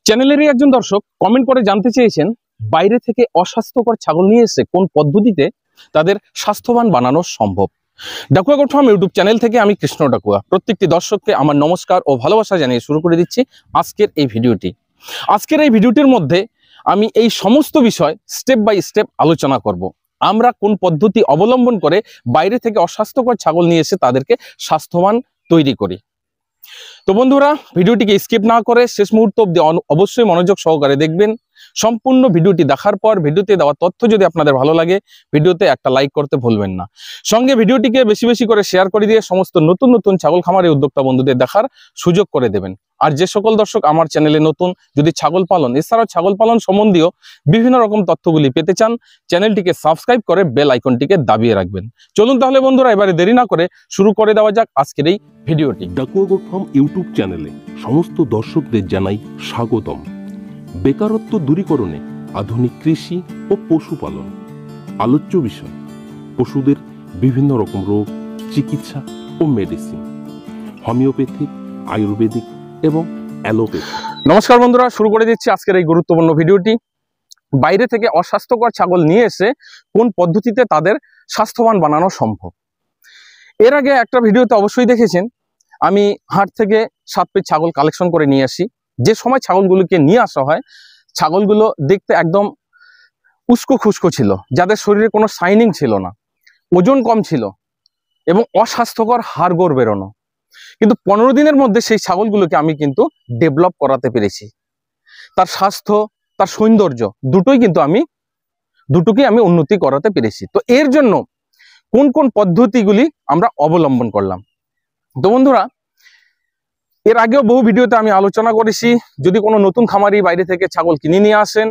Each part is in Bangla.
চ্যানেলেরই একজন দর্শক কমেন্ট করে জানতে চেয়েছেন বাইরে থেকে অস্বাস্থ্যকর ছাগল নিয়ে এসে কোন পদ্ধতিতে তাদের স্বাস্থ্যবান বানানো সম্ভব। Dakua goat farm YouTube channel থেকে আমি কৃষ্ণ ডাকুয়া প্রত্যেকটি দর্শককে আমার নমস্কার ও ভালোবাসা জানিয়ে শুরু করে দিচ্ছি আজকের এই ভিডিওটি। আজকের এই ভিডিওটির মধ্যে আমি এই সমস্ত বিষয় স্টেপ বাই স্টেপ আলোচনা করব। আমরা কোন পদ্ধতি অবলম্বন করে বাইরে থেকে অস্বাস্থ্যকর ছাগল নিয়ে এসে তাদেরকে স্বাস্থ্যবান তৈরি করি। তো বন্ধুরা, ভিডিওটিকে স্কিপ না করে শেষ মুহূর্ত অবধি অবশ্যই মনোযোগ সহকারে দেখবেন। সম্পূর্ণ ভিডিওটি দেখার পর ভিডিওতে দেওয়া তথ্য যদি আপনাদের ভালো লাগে ভিডিওতে একটা লাইক করতে ভুলবেন না। সঙ্গে ভিডিওটিকে বেশি বেশি করে শেয়ার করে দিয়ে সমস্ত নতুন নতুন ছাগল খামারের উদ্যোক্তা বন্ধুদের দেখার সুযোগ করে দেবেন। আর যে সকল দর্শক আমার চ্যানেলে নতুন, যদি ছাগল পালন এছাড়াও ছাগল পালন সম্বন্ধীয় বিভিন্ন রকম তথ্যগুলি পেতে চান, চ্যানেলটিকে সাবস্ক্রাইব করে বেল আইকনটিকে দাবিয়ে রাখবেন। চলুন তাহলে বন্ধুরা, এবারে দেরি না করে শুরু করে দেওয়া যাক আজকের এই ভিডিওটি। ডাকুয়া গোট ফার্ম ইউটিউব চ্যানেলে সমস্ত দর্শকদের জানাই স্বাগতম। বেকারত্ব দূরীকরণে আধুনিক কৃষি ও পশুপালন আলোচ্য বিষয়। পশুদের বিভিন্ন রকম রোগ, চিকিৎসা ও মেডিসিন, হোমিওপ্যাথিক, আয়ুর্বেদিক এবং অ্যালোপ্যাথি। নমস্কার বন্ধুরা, শুরু করে দিচ্ছি আজকের এই গুরুত্বপূর্ণ ভিডিওটি। বাইরে থেকে অস্বাস্থ্যকর ছাগল নিয়ে এসে কোন পদ্ধতিতে তাদের স্বাস্থ্যবান বানানো সম্ভব। এর আগে একটা ভিডিওতে অবশ্যই দেখেছেন আমি হাট থেকে 7 পিস ছাগল কালেকশন করে নিয়ে আসি। যে সময় ছাগলগুলোকে নিয়ে আসা হয়, ছাগলগুলো দেখতে একদম উস্কো খুস্কো ছিল, যাদের শরীরে কোনো শাইনিং ছিল না, ওজন কম ছিল এবং অস্বাস্থ্যকর হাড়গোড় বেরোনো। কিন্তু 15 দিনের মধ্যে সেই ছাগলগুলোকে আমি কিন্তু ডেভেলপ করাতে পেরেছি। তার স্বাস্থ্য, তার সৌন্দর্য দুটোকেই আমি উন্নতি করাতে পেরেছি। তো এর জন্য কোন কোন পদ্ধতিগুলি আমরা অবলম্বন করলাম। তো বন্ধুরা, এর আগেও বহু ভিডিওতে আমি আলোচনা করেছি, যদি কোনো নতুন খামারি বাইরে থেকে ছাগল কিনে নিয়ে আসেন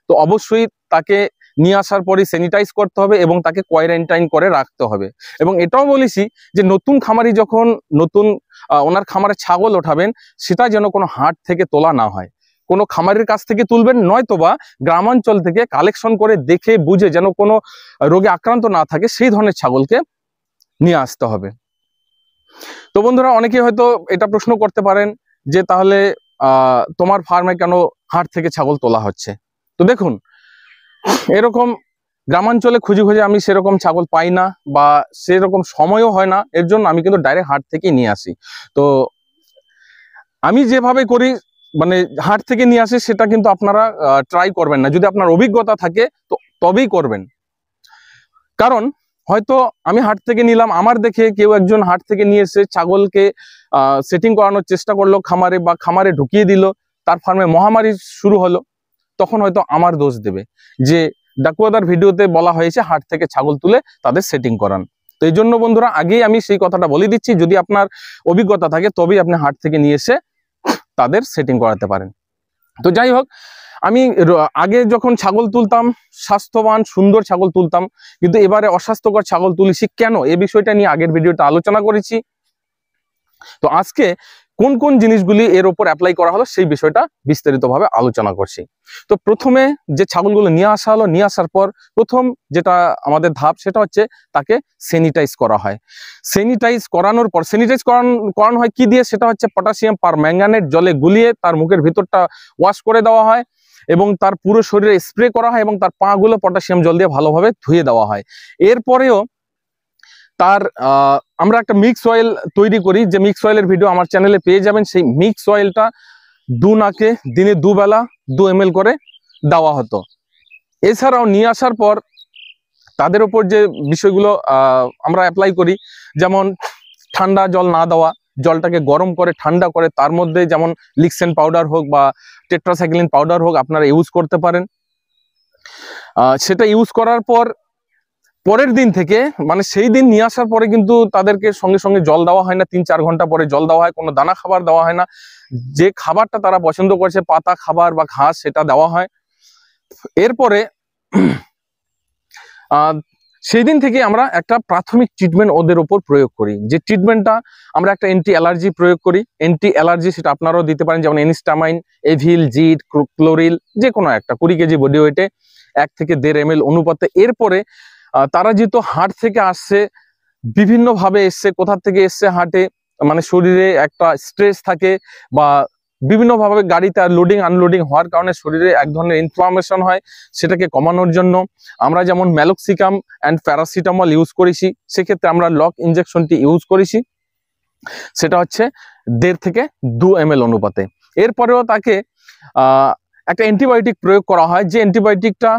তো অবশ্যই তাকে নিয়ে আসার পরে স্যানিটাইজ করতে হবে এবং তাকে কোয়ারেন্টাইন করে রাখতে হবে। এবং এটাও বলেছি যে নতুন খামারি যখন ওনার খামারে ছাগল ওঠাবেন, সেটা যেন কোনো হাট থেকে তোলা না হয়, কোনো খামারের কাছ থেকে তুলবেন, নয়তোবা গ্রামাঞ্চল থেকে কালেকশন করে দেখে বুঝে যেন কোনো রোগে আক্রান্ত না থাকে সেই ধরনের ছাগলকে নিয়ে আসতে হবে। তো বন্ধুরা, অনেকে হয়তো এটা প্রশ্ন করতে পারেন যে তাহলে তোমার ফার্মে কেন হাট থেকে ছাগল তোলা হচ্ছে। তো দেখুন, এরকম গ্রামাঞ্চলে খুঁজে খুঁজে আমি সেরকম ছাগল পাই না বা সেরকম সময়ও হয় না, এর জন্য আমি কিন্তু ডাইরেক্ট হাট থেকে নিয়ে আসি। তো আমি যেভাবে করি, মানে হাট থেকে নিয়ে আসি, সেটা কিন্তু আপনারা ট্রাই করবেন না। যদি আপনার অভিজ্ঞতা থাকে তো তবেই করবেন। কারণ হয়তো আমি হাট থেকে নিলাম, আমার দেখে কেউ একজন হাট থেকে নিয়ে এসে ছাগলকে সেটিং করানোর চেষ্টা করলো খামারে, বা খামারে ঢুকিয়ে দিল, তার ফার্মে মহামারী শুরু হলো, তখন হয়তো আমার দোষ দেবে যে ডাকুয়াদার ভিডিওতে বলা হয়েছে হাট থেকে ছাগল তুলে তাদের সেটিং করান। তো এই জন্য বন্ধুরা, আগেই আমি সেই কথাটা বলে দিচ্ছি, যদি আপনার অভিজ্ঞতা থাকে তবেই আপনি হাট থেকে নিয়ে এসে তাদের সেটিং করাতে পারেন। তো যাই হোক, আমি আগে যখন ছাগল তুলতাম স্বাস্থ্যবান সুন্দর ছাগল তুলতাম, কিন্তু এবারে অস্বাস্থ্যকর ছাগল তুলেছি কেন, এই বিষয়টা নিয়ে আগের ভিডিওতে আলোচনা করেছি। তো আজকে কোন কোন জিনিসগুলি এর উপর অ্যাপ্লাই করা হলো সেই বিষয়টা বিস্তারিতভাবে আলোচনা করছি। তো প্রথমে যে ছাগলগুলো নিয়ে আসা হলো, নিয়ে আসার পর প্রথম যেটা আমাদের ধাপ, সেটা হচ্ছে তাকে স্যানিটাইজ করা হয়। স্যানিটাইজ করানোর পর, করানো হয় কি দিয়ে, সেটা হচ্ছে পটাশিয়াম পারম্যাঙ্গানেট জলে গুলিয়ে তার মুখের ভিতরটা ওয়াশ করে দেওয়া হয় এবং তার পুরো শরীরে স্প্রে করা হয় এবং তার পা গুলো পটাশিয়াম জল দিয়ে ভালোভাবে ধুয়ে দেওয়া হয়। এরপরেও তার আমরা একটা মিক্স অয়েল তৈরি করি, যে মিক্স অয়েলের ভিডিও আমার চ্যানেলে পেয়ে যাবেন। সেই মিক্স অয়েলটা নাকে দিনে 2 বেলা 2 ml করে দেওয়া হতো। এছাড়াও নিয়ে আসার পর তাদের উপর যে বিষয়গুলো আমরা অ্যাপ্লাই করি, যেমন ঠান্ডা জল না দেওয়া, জলটাকে গরম করে ঠান্ডা করে তার মধ্যে যেমন লিক্সেন পাউডার হোক বা টেট্রাসাইক্লিন পাউডার হোক আপনারা ইউজ করতে পারেন। সেটা ইউজ করার পর পরের দিন থেকে, মানে সেই দিন নিয়ে আসার পরে কিন্তু তাদেরকে সঙ্গে সঙ্গে জল দেওয়া হয় না, 3-4 ঘন্টা পরে জল দেওয়া হয়। কোনো দানা খাবার দেওয়া হয় না, যে খাবারটা তারা পছন্দ করছে পাতা খাবার বা ঘাস, সেটা দেওয়া হয়। এরপরে সেই দিন থেকে আমরা একটা প্রাথমিক ট্রিটমেন্ট ওদের উপর প্রয়োগ করি, যে ট্রিটমেন্টটা আমরা একটা অ্যান্টি অ্যালার্জি প্রয়োগ করি। অ্যান্টি অ্যালার্জি সেটা আপনারাও দিতে পারেন, যেমন এনিস্টামাইন, এভিল, জিট, ক্লোরিল, যে কোনো একটা 20 কেজি বডি ওয়েটে 1 থেকে 1.5 ml অনুপাতে। এরপরে তারা যেহেতু হাট থেকে আসছে, বিভিন্নভাবে এসছে, কোথা থেকে এসছে হাটে, মানে শরীরে একটা স্ট্রেস থাকে বা বিভিন্নভাবে গাড়িতে লোডিং আনলোডিং হওয়ার কারণে শরীরে এক ধরনের ইনফ্লামেশন হয়, সেটাকে কমানোর জন্য আমরা যেমন ম্যালোক্সিকাম অ্যান্ড প্যারাসিটামল ইউজ করেছি, সেক্ষেত্রে আমরা লক ইনজেকশনটি ইউজ করেছি, সেটা হচ্ছে 1.5 থেকে 2 ml অনুপাতে। এরপরেও তাকে একটা অ্যান্টিবায়োটিক প্রয়োগ করা হয়, যে অ্যান্টিবায়োটিকটা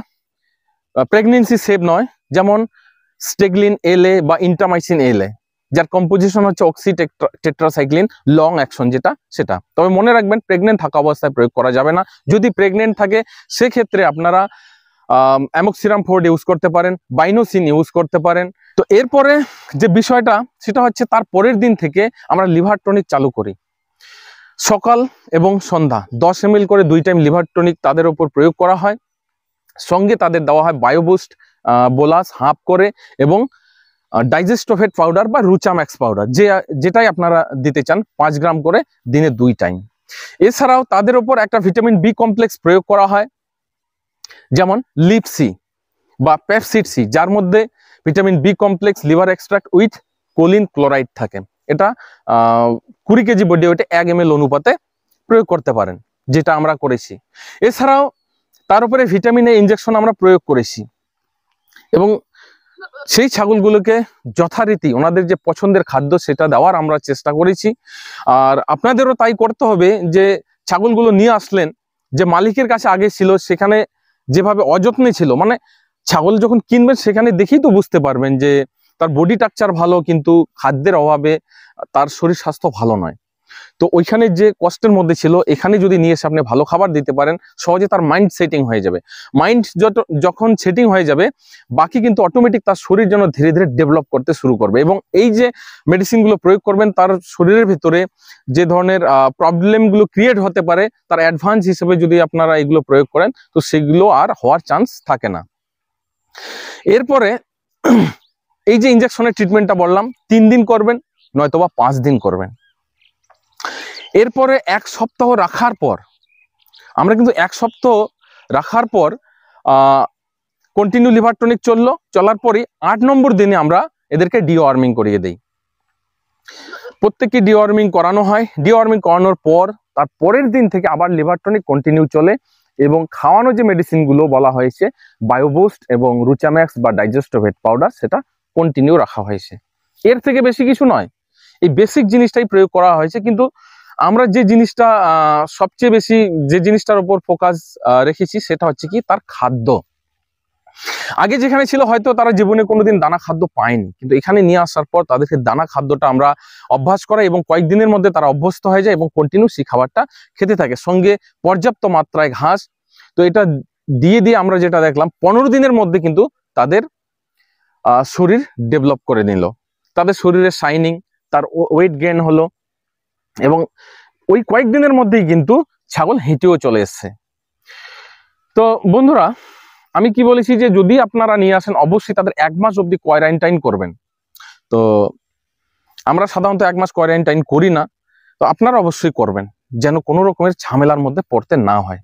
প্রেগনেন্সি সেভ নয়, যেমন স্টেগলিন এলএ বা ইন্টামাইসিন এলএ, যার কম্পোজিশন হচ্ছে অক্সি টেট্রাসাইক্লিন লং অ্যাকশন যেটা, সেটা। তবে মনে রাখবেন প্রেগনেন্ট থাকা অবস্থায় প্রয়োগ করা যাবে না। যদি প্রেগনেন্ট থাকে সেক্ষেত্রে আপনারা অ্যামোক্সিরাম ফোর্ড ইউজ করতে পারেন, বাইনোসিন ইউজ করতে পারেন। তো এরপরে যে বিষয়টা সেটা হচ্ছে তার পরের দিন থেকে আমরা লিভার টনিক চালু করি। সকাল এবং সন্ধ্যা 10 ml করে 2 টাইম লিভার টনিক তাদের উপর প্রয়োগ করা হয়। সঙ্গে তাদের দেওয়া হয় বায়োবুস্ট বোলাস হাফ করে এবং ডাইজেস্টোফেট পাউডার বা রুচাম্যাক্স পাউডার, যেটাই আপনারা দিতে চান 5 গ্রাম করে দিনে 2 টাইম। এছাড়াও তাদের উপর একটা ভিটামিন বি কমপ্লেক্স প্রয়োগ করা হয়, যেমন লিপসি বা পেপসিড সি, যার মধ্যে vitamin B complex liver extract with choline chloride থাকে। এটা 20 কেজি বডি ওয়েটে 1 ml অনুপাতে প্রয়োগ করতে পারেন, যেটা আমরা করেছি। এছাড়াও তার উপরে ভিটামিন এ ইনজেকশন আমরা প্রয়োগ করেছি এবং সেই ছাগলগুলোকে যথারীতি ওনাদের যে পছন্দের খাদ্য সেটা দেওয়ার আমরা চেষ্টা করেছি। আর আপনাদেরও তাই করতে হবে, যে ছাগলগুলো নিয়ে আসলেন, যে মালিকের কাছে আগে ছিল সেখানে যেভাবে অযত্নে ছিল, মানে ছাগল যখন কিনবেন সেখানে দেখেই তো বুঝতে পারবেন যে তার বডি স্ট্রাকচার ভালো কিন্তু খাদ্যের অভাবে তার শরীর স্বাস্থ্য ভালো নয়। তো ওইখানে যে কষ্টের মধ্যে ছিল, এখানে যদি নিয়ে এসে আপনি ভালো খাবার দিতে পারেন, সহজে তার মাইন্ড সেটিং হয়ে যাবে। মাইন্ড যখন সেটিং হয়ে যাবে, বাকি কিন্তু অটোমেটিক তার শরীর যেন ধীরে ধীরে ডেভেলপ করতে শুরু করবে। এবং এই যে মেডিসিনগুলো প্রয়োগ করবেন, তার শরীরের ভিতরে যে ধরনের প্রবলেমগুলো ক্রিয়েট হতে পারে, তার অ্যাডভান্স হিসেবে যদি আপনারা এগুলো প্রয়োগ করেন, তো সেগুলো আর হওয়ার চান্স থাকে না। এরপরে এই যে ইনজেকশনের ট্রিটমেন্টটা বললাম, 3 দিন করবেন, নয়তোবা 5 দিন করবেন। এরপরে 1 সপ্তাহ রাখার পর, আমরা কিন্তু 1 সপ্তাহ রাখার পর কন্টিনিউ লিভার টনিক চলার পরই 8 নম্বর দিনে আমরা এদেরকে ডিওয়ার্মিং করিয়ে দেই। প্রত্যেককে ডিওয়ার্মিং করানো হয়। ডিওয়ার্মিং করানোর পর তার পরের দিন থেকে আবার লিভার টনিক কন্টিনিউ চলে এবং খাওয়ানো যে মেডিসিনগুলো বলা হয়েছে বায়োবুস্ট এবং রুচাম্যাক্স বা ডাইজেস্টোভেট পাউডার, সেটা কন্টিনিউ রাখা হয়েছে। এর থেকে বেশি কিছু নয়, এই বেসিক জিনিসটাই প্রয়োগ করা হয়েছে। কিন্তু আমরা যে জিনিসটা সবচেয়ে বেশি যে জিনিসটার উপর ফোকাস রেখেছি সেটা হচ্ছে কি, তার খাদ্য। আগে যেখানে ছিল হয়তো তারা জীবনে কোনোদিন দানা খাদ্য পায়নি, কিন্তু এখানে নিয়ে আসার পর তাদেরকে দানা খাদ্যটা আমরা অভ্যাস করাই এবং কয়েকদিনের মধ্যে তারা অভ্যস্ত হয়ে যায় এবং কন্টিনিউ সেই খাবারটা খেতে থাকে, সঙ্গে পর্যাপ্ত মাত্রায় ঘাস। তো এটা দিয়ে আমরা যেটা দেখলাম 15 দিনের মধ্যে কিন্তু তাদের শরীর ডেভেলপ করে নিল, তাদের শরীরের শাইনিং, তার ওয়েট গেইন হলো এবং ওই কয়েকদিনের মধ্যেই কিন্তু ছাগল হেঁটেও চলে এসছে। তো বন্ধুরা, আমি কি বলেছি যে যদি আপনারা নিয়ে আসেন অবশ্যই তাদের 1 মাস অবধি কোয়ারেন্টাইন করবেন। তো আমরা সাধারণত 1 মাস কোয়ারেন্টাইন করি না, তো আপনারা অবশ্যই করবেন, যেন কোনো রকমের ঝামেলার মধ্যে পড়তে না হয়।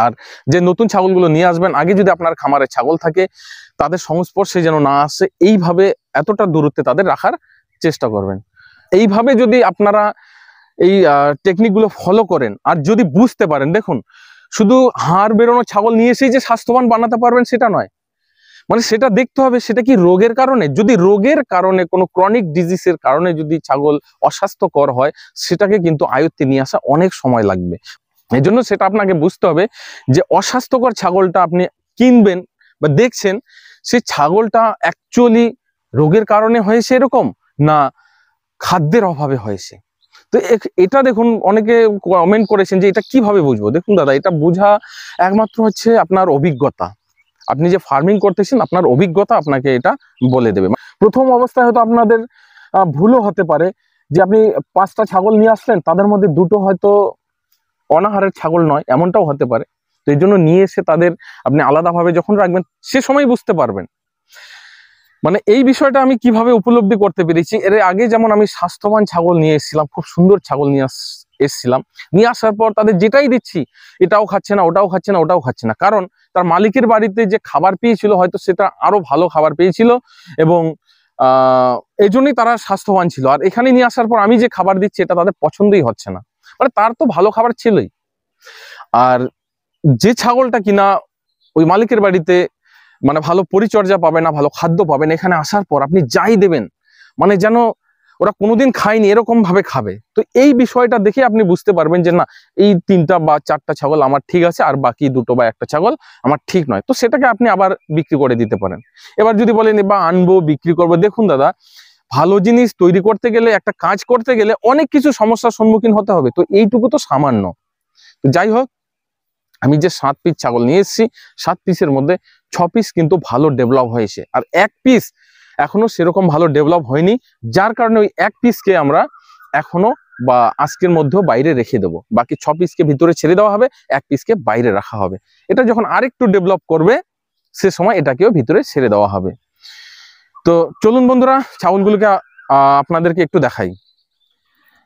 আর যে নতুন ছাগলগুলো নিয়ে আসবেন, আগে যদি আপনার খামারে ছাগল থাকে তাদের সংস্পর্শে যেন না আসে, এইভাবে এতটা দূরত্বে তাদের রাখার চেষ্টা করবেন। এইভাবে যদি আপনারা এই টেকনিকগুলো ফলো করেন আর যদি বুঝতে পারেন, দেখুন শুধু হাড় বেরোনো ছাগল নিয়ে এসেই যে স্বাস্থ্যবান বানাতে পারবেন সেটা নয়, মানে সেটা দেখতে হবে সেটা কি রোগের কারণে। যদি রোগের কারণে কোনো ক্রনিক ডিজিজের কারণে যদি ছাগল অস্বাস্থ্যকর হয়, সেটাকে কিন্তু আয়ত্তে নিয়ে আসা অনেক সময় লাগবে। এই জন্য সেটা আপনাকে বুঝতে হবে যে অস্বাস্থ্যকর ছাগলটা আপনি কিনবেন বা দেখছেন, সেই ছাগলটা অ্যাকচুয়ালি রোগের কারণে হয়েছে এরকম, না খাদ্যের অভাবে হয়েছে। তো এটা দেখুন, অনেকে কমেন্ট করেছেন যে এটা কিভাবে বুঝবো। দেখুন দাদা, এটা বোঝা একমাত্র হচ্ছে আপনার অভিজ্ঞতা। আপনি যে ফার্মিং করতেছেন, আপনার অভিজ্ঞতা আপনাকে এটা বলে দেবে। প্রথম অবস্থায় হয়তো আপনাদের ভুলও হতে পারে যে আপনি 5টা ছাগল নিয়ে আসলেন, তাদের মধ্যে 2টো হয়তো অনাহারের ছাগল নয়, এমনটাও হতে পারে। তো এই জন্য নিয়ে এসে তাদের আপনি আলাদাভাবে যখন রাখবেন, সে সময় বুঝতে পারবেন। মানে এই বিষয়টা আমি কিভাবে উপলব্ধি করতে পেরেছি, এর আগে যেমন আমি স্বাস্থ্যবান ছাগল নিয়ে এসেছিলাম, খুব সুন্দর ছাগল নিয়ে এসেছিলাম, নিয়ে আসার পর তাদের যেটাই দিচ্ছি এটাও খাচ্ছে না, ওটাও খাচ্ছে না, ওটাও খাচ্ছে না, কারণ তার মালিকের বাড়িতে যে খাবার পেয়েছিল হয়তো সেটা আরো ভালো খাবার পেয়েছিল এবং এই জন্যই তারা স্বাস্থ্যবান ছিল। আর এখানে নিয়ে আসার পর আমি যে খাবার দিচ্ছি এটা তাদের পছন্দই হচ্ছে না। মানে তার তো ভালো খাবার ছিলই। আর যে ছাগলটা কিনা ওই মালিকের বাড়িতে মানে ভালো পরিচর্যা পাবে না, ভালো খাদ্য পাবেন, এখানে আসার পর আপনি যাই দেবেন মানে যেন ওরা কোনোদিন খায়নি এরকম ভাবে খাবে। তো এই বিষয়টা দেখে আপনি বুঝতে পারবেন যে না, এই 3টা বা 4টা ছাগল আমার ঠিক আছে, আর বাকি 2টো বা 1টা ছাগল আমার ঠিক নয়। তো সেটাকে আপনি আবার বিক্রি করে দিতে পারেন। এবার যদি বলেন বা আনবো বিক্রি করবো, দেখুন দাদা, ভালো জিনিস তৈরি করতে গেলে, একটা কাজ করতে গেলে অনেক কিছু সমস্যার সম্মুখীন হতে হবে। তো এইটুকু তো সামান্য। তো যাই হোক, আমি যে 7 পিস ছাগল নিয়ে এসেছি, 7 পিসের মধ্যে 6 পিস কিন্তু ভালো ডেভেলপ হয়েছে, আর 1 পিস এখনো সেরকম ভালো ডেভেলপ হয়নি, যার কারণে ওই 1 পিসকে আমরা এখনো বা আজকের মধ্যেও বাইরে রেখে দেবো। বাকি 6 পিসকে ভিতরে ছেড়ে দেওয়া হবে, 1 পিসকে বাইরে রাখা হবে। এটা যখন আরেকটু ডেভেলপ করবে সে সময় এটাকেও ভিতরে ছেড়ে দেওয়া হবে। তো চলুন বন্ধুরা, ছাগলগুলোকে আপনাদেরকে একটু দেখাই।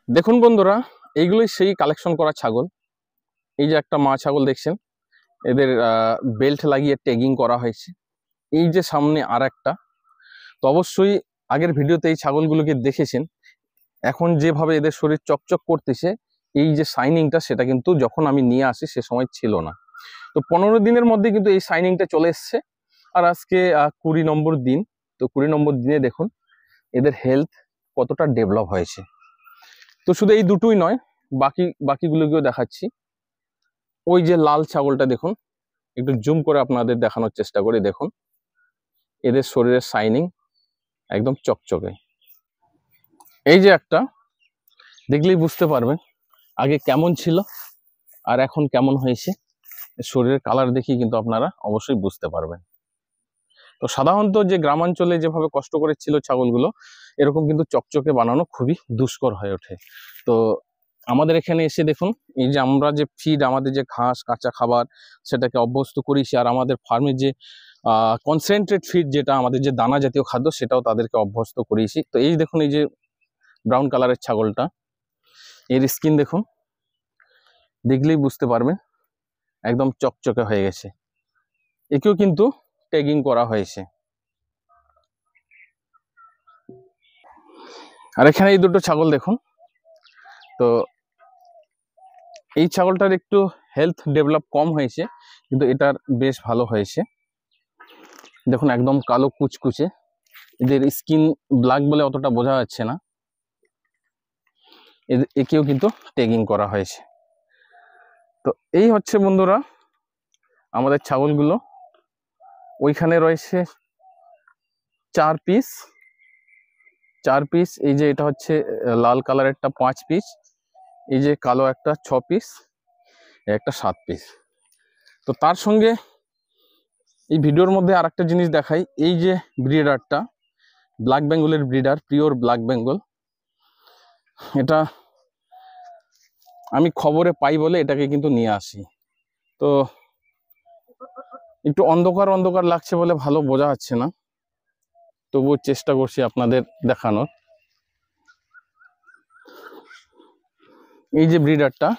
দেখুন বন্ধুরা, এইগুলোই সেই কালেকশন করা ছাগল। এই যে একটা মা ছাগল দেখছেন, এদের বেল্ট লাগিয়ে ট্যাগিং করা হয়েছে। এই যে সামনে আর একটা, তো অবশ্যই আগের ভিডিওতে এই ছাগলগুলোকে দেখেছেন। এখন যেভাবে এদের শরীর চকচক করতেছে, এই যে শাইনিংটা, সেটা কিন্তু যখন আমি নিয়ে আসি সে সময় ছিল না। তো 15 দিনের মধ্যে কিন্তু এই শাইনিংটা চলে এসছে। আর আজকে 20 নম্বর দিন। তো 20 নম্বর দিনে দেখুন এদের হেলথ কতটা ডেভেলপ হয়েছে। তো শুধু এই দুটোই নয়, বাকিগুলোকেও দেখাচ্ছি। ওই যে লাল ছাগলটা দেখুন, একটু জুম করে আপনাদের দেখানোর চেষ্টা করি। দেখুন এদের শরীরের শাইনিং একদম চকচকে। এই যে একটা, দেখলেই বুঝতে পারবেন আগে কেমন ছিল আর এখন কেমন হয়েছে। শরীরের কালার দেখেই কিন্তু আপনারা অবশ্যই বুঝতে পারবেন। তো সাধারণত যে গ্রামাঞ্চলে যেভাবে কষ্ট করে ছিল ছাগলগুলো, এরকম কিন্তু চকচকে বানানো খুবই দুষ্কর হয়ে ওঠে। তো আমাদের এখানে এসে দেখুন, এই যে আমরা যে ফিড, আমাদের যে ঘাস, কাঁচা খাবার, সেটাকে অভ্যস্ত করেছি। আর আমাদের ফার্মে যে কনসেন্ট্রেট ফিড, যেটা আমাদের যে দানা জাতীয় খাদ্য, সেটাও তাদেরকে অভ্যস্ত করিয়েছি। তো এই দেখুন, এই যে ব্রাউন কালারের ছাগলটা, এর স্কিন দেখুন, দেখলেই বুঝতে পারবেন একদম চকচকে হয়ে গেছে। একেও কিন্তু ট্যাগিং করা হয়েছে। আর এখানে এই দুটো ছাগল দেখুন। তো এই ছাগলটার একটু হেলথ ডেভেলপ কম হয়েছে, কিন্তু এটার বেশ ভালো হয়েছে। দেখুন একদম কালো কুচকুচে, এদের স্কিন ব্ল্যাক বলে অতটা বোঝা যাচ্ছে না। একেও কিন্তু ট্যাগিং করা হয়েছে। তো এই হচ্ছে বন্ধুরা আমাদের ছাগলগুলো। ওইখানে রয়েছে 4 পিস। এই যে এটা হচ্ছে লাল কালারেরটা 5 পিস, এই যে কালো একটা 6 পিস, একটা 7 পিস। তো তার সঙ্গে এই ভিডিওর মধ্যে আর একটা জিনিস দেখাই। এই যে ব্রিডারটা, ব্ল্যাক বেঙ্গলের ব্রিডার, পিওর ব্ল্যাক বেঙ্গল, এটা আমি খবরে পাই বলে এটাকে কিন্তু নিয়ে আসি। তো একটু অন্ধকার অন্ধকার লাগছে বলে ভালো বোঝা যাচ্ছে না, তবুও চেষ্টা করছি আপনাদের দেখানোর। এই যে ব্রিডারটা,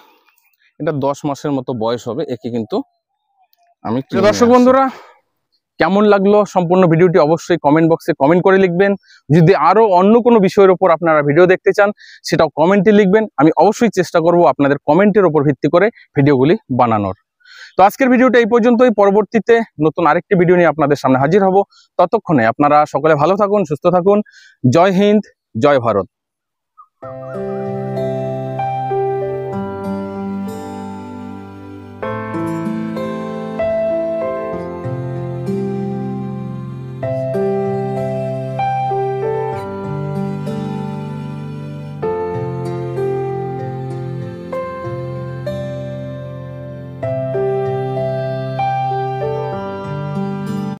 এটা 10 মাসের মতো বয়স হবে। একে কিন্তু আমি, দর্শক বন্ধুরা, কেমন লাগলো সম্পূর্ণ ভিডিওটি অবশ্যই কমেন্ট বক্সে কমেন্ট করে লিখবেন। যদি আরো অন্য কোনো বিষয়ের উপর আপনারা ভিডিও দেখতে চান, সেটাও কমেন্টে লিখবেন। আমি অবশ্যই চেষ্টা করব আপনাদের কমেন্টের উপর ভিত্তি করে ভিডিওগুলি বানানোর। তো আজকের ভিডিওটা এই পর্যন্তই। পরবর্তীতে নতুন আরেকটি ভিডিও নিয়ে আপনাদের সামনে হাজির হব। ততক্ষণে আপনারা সকলে ভালো থাকুন, সুস্থ থাকুন। জয় হিন্দ, জয় ভারত।